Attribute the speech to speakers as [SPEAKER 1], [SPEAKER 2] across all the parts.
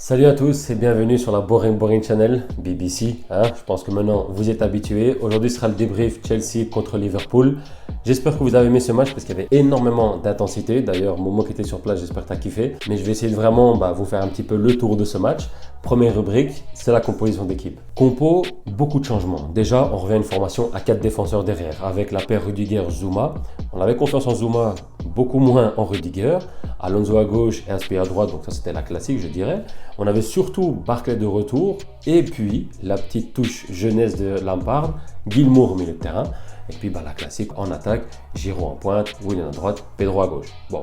[SPEAKER 1] Salut à tous et bienvenue sur la Boring Channel BBC. Je pense que maintenant vous êtes habitués. Aujourd'hui sera le débrief Chelsea contre Liverpool. J'espère que vous avez aimé ce match parce qu'il y avait énormément d'intensité. D'ailleurs, Momo qui était sur place, j'espère que tu as kiffé. Mais je vais essayer de vraiment vous faire un petit peu le tour de ce match. Première rubrique, c'est la composition d'équipe. Compo, beaucoup de changements. Déjà, on revient à une formation à 4 défenseurs derrière avec la paire Rudiger-Zouma. On avait confiance en Zouma, beaucoup moins en Rudiger. Alonso à gauche et Aspi à droite, donc ça c'était la classique je dirais. On avait surtout Barkley de retour et puis la petite touche jeunesse de Lampard, Gilmour au milieu de terrain. Et puis la classique en attaque, Giroud en pointe, Willian à droite, Pedro à gauche. Bon,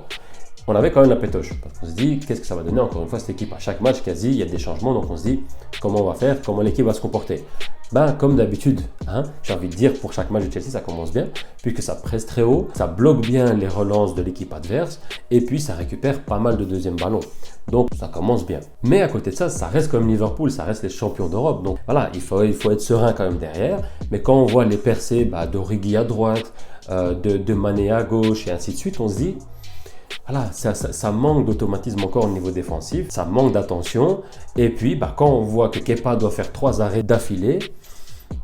[SPEAKER 1] on avait quand même la pétoche parce qu'on se dit qu'est-ce que ça va donner encore une fois cette équipe. À chaque match quasi il y a des changements, donc on se dit comment on va faire, comment l'équipe va se comporter. Comme d'habitude, j'ai envie de dire pour chaque match de Chelsea ça commence bien puisque ça presse très haut, ça bloque bien les relances de l'équipe adverse et puis ça récupère pas mal de deuxième ballon. Donc ça commence bien. Mais à côté de ça, ça reste comme Liverpool, ça reste les champions d'Europe. Donc voilà, il faut être serein quand même derrière. Mais quand on voit les percées d'Origi à droite, de Mané à gauche et ainsi de suite, on se dit voilà, ça manque d'automatisme encore au niveau défensif, ça manque d'attention. Et puis, quand on voit que Kepa doit faire 3 arrêts d'affilée,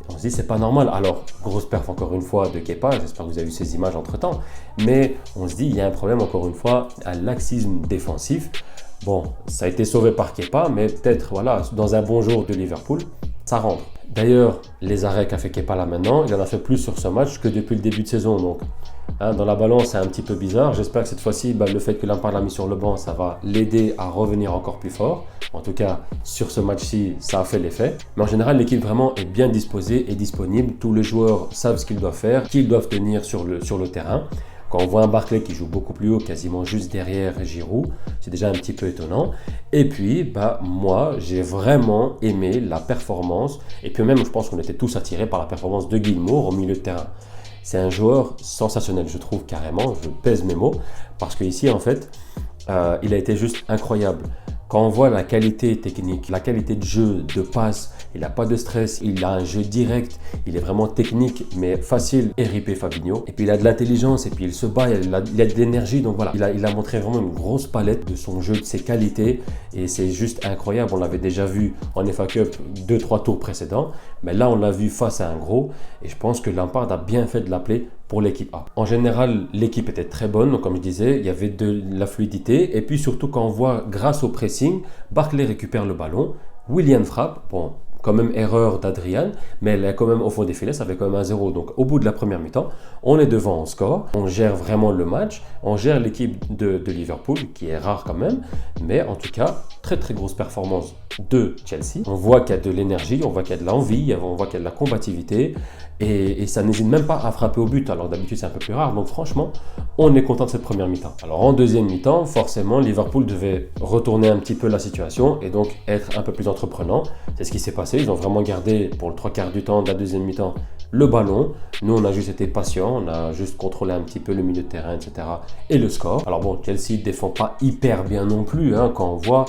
[SPEAKER 1] on se dit c'est pas normal. Alors, grosse perf encore une fois de Kepa, j'espère que vous avez vu ces images entre temps. Mais on se dit il y a un problème encore une fois, un laxisme défensif. Bon, ça a été sauvé par Kepa, mais peut-être dans un bon jour de Liverpool, ça rentre. D'ailleurs, les arrêts qu'a fait Kepa là maintenant, il en a fait plus sur ce match que depuis le début de saison. Donc, dans la balance, c'est un petit peu bizarre. J'espère que cette fois-ci, le fait que Lampard l'a mis sur le banc, ça va l'aider à revenir encore plus fort. En tout cas, sur ce match-ci, ça a fait l'effet. Mais en général, l'équipe vraiment est bien disposée et disponible. Tous les joueurs savent ce qu'ils doivent faire, qu'ils doivent tenir sur le terrain. Quand on voit un Barkley qui joue beaucoup plus haut, quasiment juste derrière Giroud, c'est déjà un petit peu étonnant. Et puis, moi, j'ai vraiment aimé la performance. Et puis même, je pense qu'on était tous attirés par la performance de Gilmour au milieu de terrain. C'est un joueur sensationnel, je trouve carrément. Je pèse mes mots. Parce qu'ici, en fait, il a été juste incroyable. Quand on voit la qualité technique, la qualité de jeu, de passe, il n'a pas de stress, il a un jeu direct, il est vraiment technique mais facile, RIP Fabinho. Et puis il a de l'intelligence et puis il se bat, il a de l'énergie. Donc voilà, il a montré vraiment une grosse palette de son jeu, de ses qualités et c'est juste incroyable. On l'avait déjà vu en FA Cup 2-3 tours précédents, mais là on l'a vu face à un gros et je pense que Lampard a bien fait de l'appeler pour l'équipe A. En général, l'équipe était très bonne, donc comme je disais, il y avait de la fluidité et puis surtout quand on voit grâce au pressing, Barkley récupère le ballon, Willian frappe, bon, quand même erreur d'Adrian, mais elle est quand même au fond des filets, ça fait quand même 1-0. Donc au bout de la première mi-temps, on est devant en score, on gère vraiment le match, on gère l'équipe de Liverpool, qui est rare quand même, mais en tout cas, très très grosse performance de Chelsea. On voit qu'il y a de l'énergie, on voit qu'il y a de l'envie, on voit qu'il y a de la combativité, et ça n'hésite même pas à frapper au but, alors d'habitude c'est un peu plus rare, donc franchement, on est content de cette première mi-temps. Alors en deuxième mi-temps, forcément, Liverpool devait retourner un petit peu la situation, et donc être un peu plus entreprenant. C'est ce qui s'est passé. Ils ont vraiment gardé pour le 3/4 du temps de la deuxième mi-temps le ballon. Nous, on a juste été patients, on a juste contrôlé un petit peu le milieu de terrain, etc. et le score. Alors bon, Chelsea ne défend pas hyper bien non plus, quand on voit,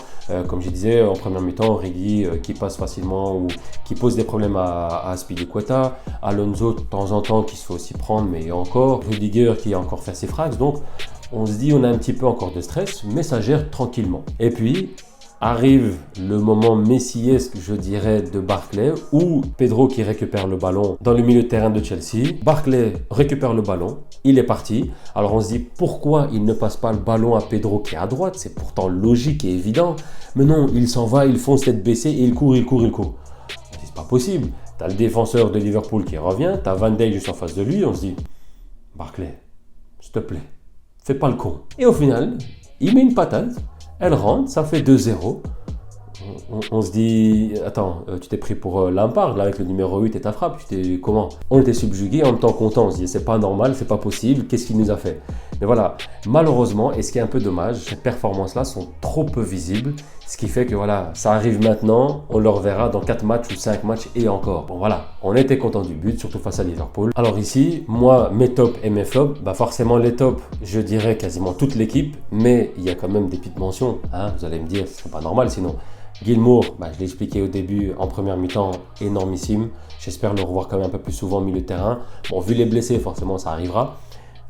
[SPEAKER 1] comme je disais, en première mi-temps, Origi qui passe facilement ou qui pose des problèmes à Azpilicueta, Alonso de temps en temps qui se fait aussi prendre, mais encore, Rudiger qui a encore fait ses frags. Donc, on se dit, on a un petit peu encore de stress, mais ça gère tranquillement. Et puis, arrive le moment messiesque, je dirais, de Barkley, où Pedro qui récupère le ballon dans le milieu de terrain de Chelsea. Barkley récupère le ballon, il est parti. Alors on se dit pourquoi il ne passe pas le ballon à Pedro qui est à droite, c'est pourtant logique et évident. Mais non, il s'en va, il fonce tête baissée et il court. C'est pas possible. T'as le défenseur de Liverpool qui revient, t'as Van Dijk juste en face de lui, on se dit Barkley, s'il te plaît, fais pas le con. Et au final, il met une patate. Elle rentre, ça fait 2-0. On se dit, attends, tu t'es pris pour Lampard, là, avec le numéro 8 et ta frappe, comment? On était subjugués, en même temps content, on se dit, c'est pas normal, c'est pas possible, qu'est-ce qu'il nous a fait? Mais voilà, malheureusement, et ce qui est un peu dommage, ces performances-là sont trop peu visibles, ce qui fait que ça arrive maintenant, on le reverra dans 4 matchs ou 5 matchs et encore. Bon voilà, on était content du but, surtout face à Liverpool. Alors ici, moi, mes tops et mes flops, forcément les tops, je dirais quasiment toute l'équipe, mais il y a quand même des petites mentions, vous allez me dire, ce serait pas normal sinon. Gilmour, je l'ai expliqué au début, en première mi-temps, énormissime. J'espère le revoir quand même un peu plus souvent au milieu de terrain. Bon, vu les blessés, forcément, ça arrivera.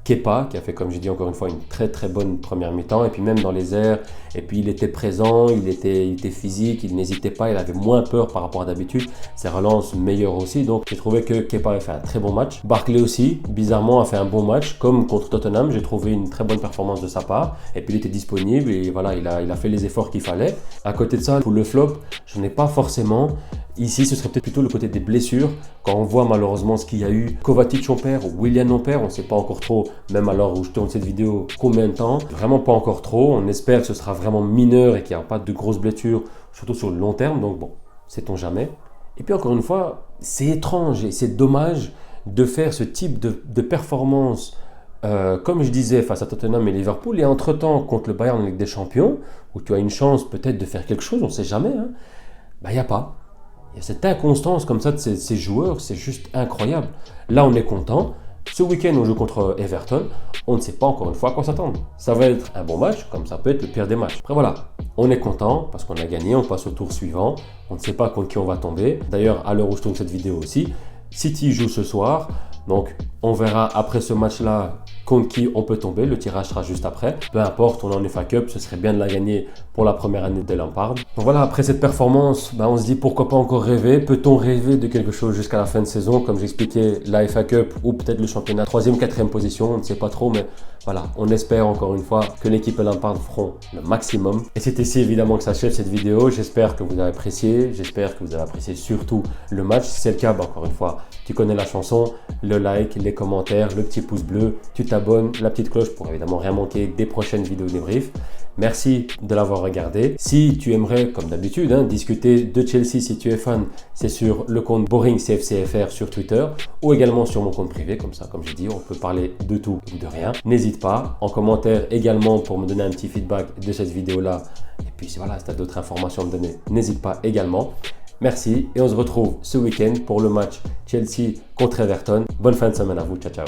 [SPEAKER 1] Kepa qui a fait, comme j'ai dit encore une fois, une très très bonne première mi-temps, et puis même dans les airs, et puis il était présent, il était physique, il n'hésitait pas, il avait moins peur par rapport à d'habitude, ses relances meilleures aussi, donc j'ai trouvé que Kepa avait fait un très bon match. Barkley aussi, bizarrement, a fait un bon match, comme contre Tottenham, j'ai trouvé une très bonne performance de sa part, et puis il était disponible, et voilà, il a fait les efforts qu'il fallait. À côté de ça, pour le flop, je n'ai pas forcément. Ici, ce serait peut-être plutôt le côté des blessures. Quand on voit malheureusement ce qu'il y a eu, Kovacic on perd, Willian on perd, on ne sait pas encore trop, même à l'heure où je tourne cette vidéo, combien de temps. Vraiment pas encore trop. On espère que ce sera vraiment mineur et qu'il n'y aura pas de grosses blessures, surtout sur le long terme. Donc bon, sait-on jamais. Et puis encore une fois, c'est étrange et c'est dommage de faire ce type de performance, comme je disais, face à Tottenham et Liverpool, et entre-temps contre le Bayern en Ligue des Champions, où tu as une chance peut-être de faire quelque chose, on ne sait jamais, hein, il n'y a pas. Il y a cette inconstance comme ça de ces joueurs, c'est juste incroyable. Là, on est content. Ce week-end, on joue contre Everton. On ne sait pas encore une fois à quoi s'attendre. Ça va être un bon match, comme ça peut être le pire des matchs. Après voilà, on est content parce qu'on a gagné, on passe au tour suivant. On ne sait pas contre qui on va tomber. D'ailleurs, à l'heure où je tourne cette vidéo aussi, City joue ce soir. Donc, on verra après ce match-là contre qui on peut tomber. Le tirage sera juste après. Peu importe, on est en FA Cup, ce serait bien de la gagner pour la première année de Lampard. Donc voilà, après cette performance, on se dit pourquoi pas encore rêver. Peut-on rêver de quelque chose jusqu'à la fin de saison? Comme j'expliquais, la FA Cup ou peut-être le championnat, 3e, 4e position, on ne sait pas trop, mais voilà, on espère encore une fois que l'équipe et Lampard feront le maximum. Et c'est ici évidemment que s'achève cette vidéo. J'espère que vous avez apprécié, j'espère que vous avez apprécié surtout le match. Si c'est le cas, encore une fois, tu connais la chanson, le like, les commentaires, le petit pouce bleu, tu t'abonnes, la petite cloche pour évidemment rien manquer des prochaines vidéos débrief. Merci de l'avoir regardé. Si tu aimerais, comme d'habitude, discuter de Chelsea, si tu es fan, c'est sur le compte BoringCFCFR sur Twitter ou également sur mon compte privé, comme ça, comme j'ai dit, on peut parler de tout ou de rien. N'hésite pas, en commentaire également pour me donner un petit feedback de cette vidéo-là. Et puis voilà, si tu as d'autres informations à me donner, n'hésite pas également. Merci et on se retrouve ce week-end pour le match Chelsea contre Everton. Bonne fin de semaine à vous, ciao ciao.